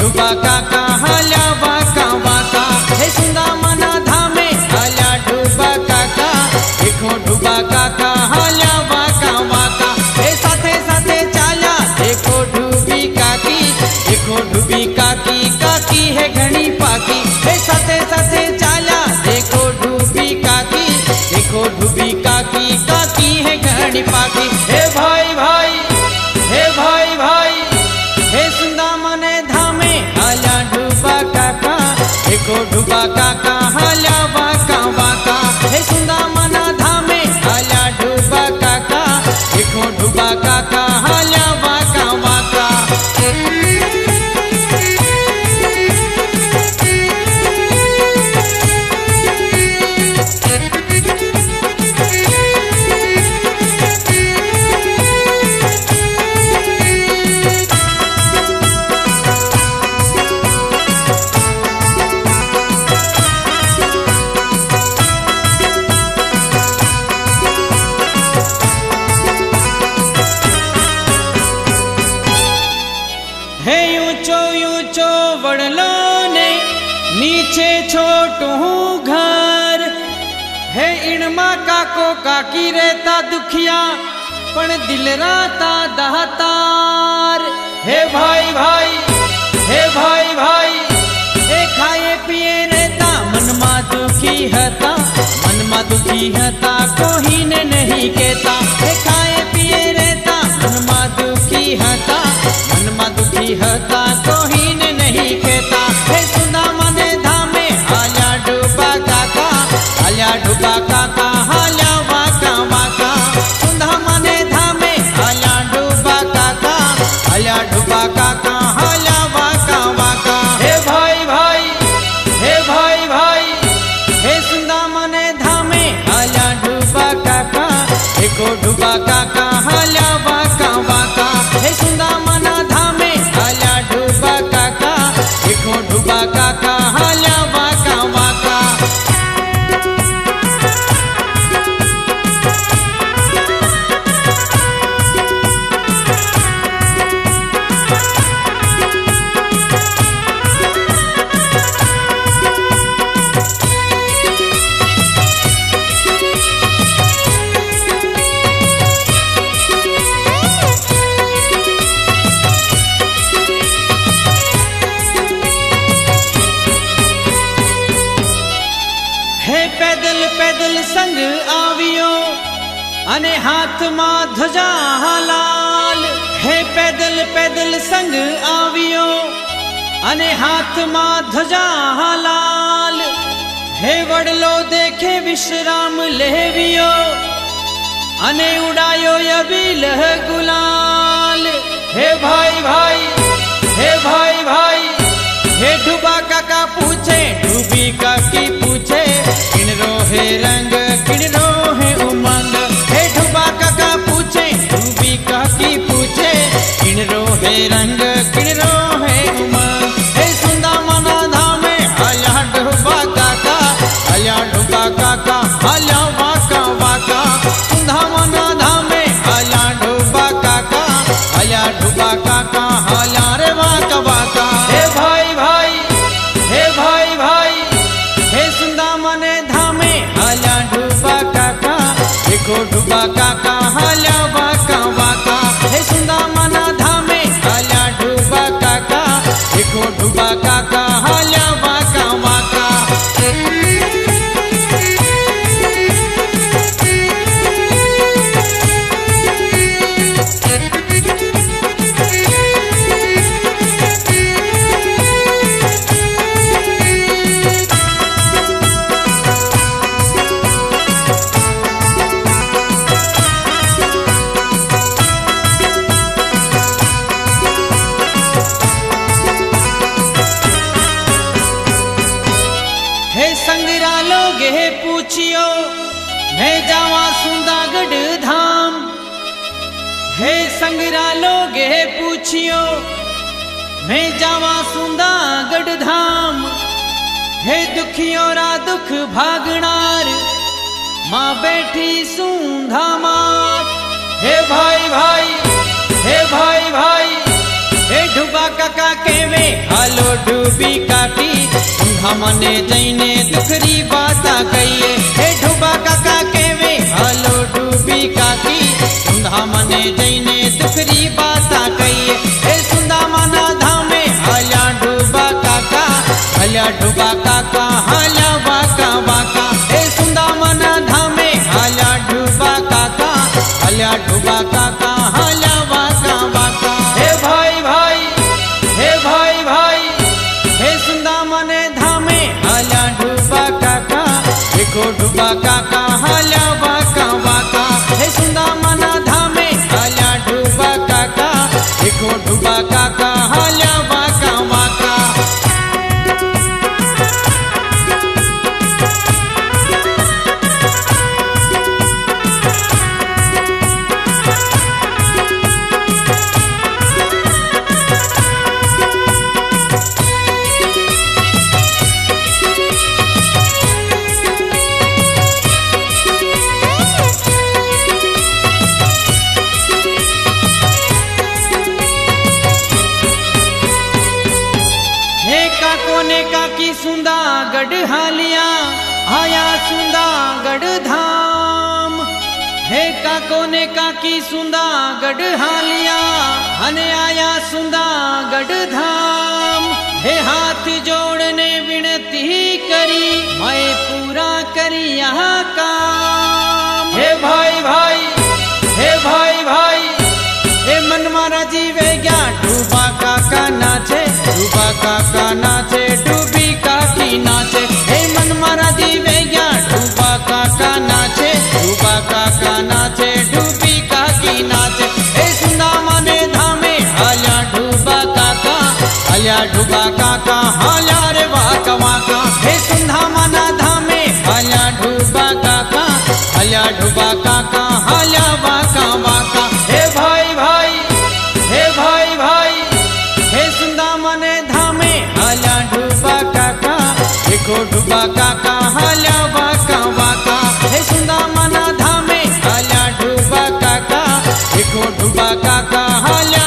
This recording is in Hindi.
ढुबा काका हाल्या वाका वाका, हे सुंदा मना धामे हाल्या ढुबा काका, देखो ढुबा काका हाल्या वाका वाका, हे साथे साथे चाल्या देखो ढुबी काकी, देखो ढुबी काकी काकी है घनी पाकी, हे साथे साथे चाल्या देखो ढुबी काकी, देखो ढुबी काकी काकी है घनी पाकी। हे भाई भाई, हे भाई भाई, हे सुंदा मने धामे हाल्या ढुबा काका, देखो ढुबा काका हाल्या वाका वाका, हे सुंदा मना धामे हाल्या ढुबा काका, देखो ढुबा काका हाल्या वाका वाका। हे ऊंचो ऊंचो वड़लो ने नीचे छोटू घर, हे इणमा काको काकी रहता दुखिया पण दिल राता दातार। हे भाई भाई, हे भाई भाई, हे खाए पिए रहता मनमा दुखी हता, मनमा दुखी हता कोही ने नहीं कहता, हे खाए पिए रहता मनमा दुखी हता, मनमा दुखी हता कोही ने नहीं कहता, हे सुंदा मने धामे हाल्या ढुबा काका, हाल्या ढुबा काका हाल्या वाका वाका, सुंदा मने धामे हाल्या ढुबा काका, हाल्या ढुबा काका हाल्या वाका वाका। हे भाई भाई, हे भाई भाई, हे सुंदा मने धामे हाल्या ढुबा काका, देखो ढुबा काका हाल्या वाका वाका, हे सुंदा मना धामे हाल्या ढुबा काका, देखो ढुबा काका हाल्या वाका वाका। हे पैदल पैदल संग आवियो अने हाथ में ध्वजा लाल, हे पैदल पैदल संग आवियो अने हाथ में ध्वजा लाल, हे वडलो देखे विश्राम लेवियो अने उड़ायो अबील गुलाल। हे भाई भाई, हे भाई भाई, हे ढुबा काका पूछे ढुबी काकी पूछे, किनरो है रंग किनरो है उमंग, हे ढुबा काका पूछे ढुबी काकी पूछे, किनरो है रंग किनरो है उमंग, हे सुंदा मना धामे हाल्या ढुबा काका, हाल्या ढुबा काका हाल्या वाका वाका, सुंदा मना धामे हाल्या ढुबा काका, हाल्या ढुबा काका हाल्या रे वाका वाका। हे भाई भाई, हे भाई भाई, हे सुंदा मने धामे हाल्या ढुबा काका, देखो ढुबा काका हाल्या वाका वाका, हे सुंदा मना धामे हाल्या ढुबा काका, देखो ढुबा काका हाल्या वाका वाका। पूछियो मैं जावा सुंदागढ़ धाम, हे संगरा लोगे पूछियो मैं जावा सुंदागढ़ धाम, हे दुखियों रा दुख भागनार माँ बैठी सूंधा मात। हे भाई भाई, हे भाई भाई, हे ढुबा काका केवे हालो डूबी काकी हमने जैने दुखरी बाता कहिए। हे ढुबा काका केवे हालो डूबी काकी हमने जैने दुखरी बाता कहिए। हे सुंदा माना धामे हाल्या ढुबा काका हाल्या ढुबा काका हाल्या वाका वाका। हे सुंदा माना धामे हाल्या ढुबा काका हाल्या ढुबा काका हाल्या वाका वाका। हे भाई भाई हे भाई भाई हे सुंदा मने धामे हाल्या ढुबा काका देखो ढुबा काका हाल्या वाका वाका। हे सुंदा मना धामे हाल्या ढुबा काका देखो ढुबा काका हाल्या वाका वाका। काकोने काकी सुंदा गढ़ हालिया आया सुंदा गढ़ धाम। हे काकोने काकी सुंदा गढ़ हालिया हने आया सुंदा गढ़ धाम। हे हाथ जोड़ने विनती करी मैं पूरा करी यहाँ काम। हे भाई भाई हे भाई भाई हे मन मारा जीवे गया ढुबा काका नाचे ढुबा काका नाचे डूबी काकी नाचे। हे मन मारा जीवे गया ढुबा काका नाचे ढुबा काका नाचे डूबी काकी नाचे। हे सुंदा माने धामे हाल्या ढुबा काका हाल्या ढुबा काका हाल्या रे वाका वाका। हे सुंदा माना धामे हाल्या ढुबा काका हाल्या ढुबा काका हाल्या वाका वाका। हे भाई भाई हे भाई भाई हे सुंदा मने धामे हाल्या ढुबा काका देखो ढुबा काका हाल्या वाका वाका। हे सुंदा मना धामे हाल्या ढुबा काका देखो ढुबा काका हाल्या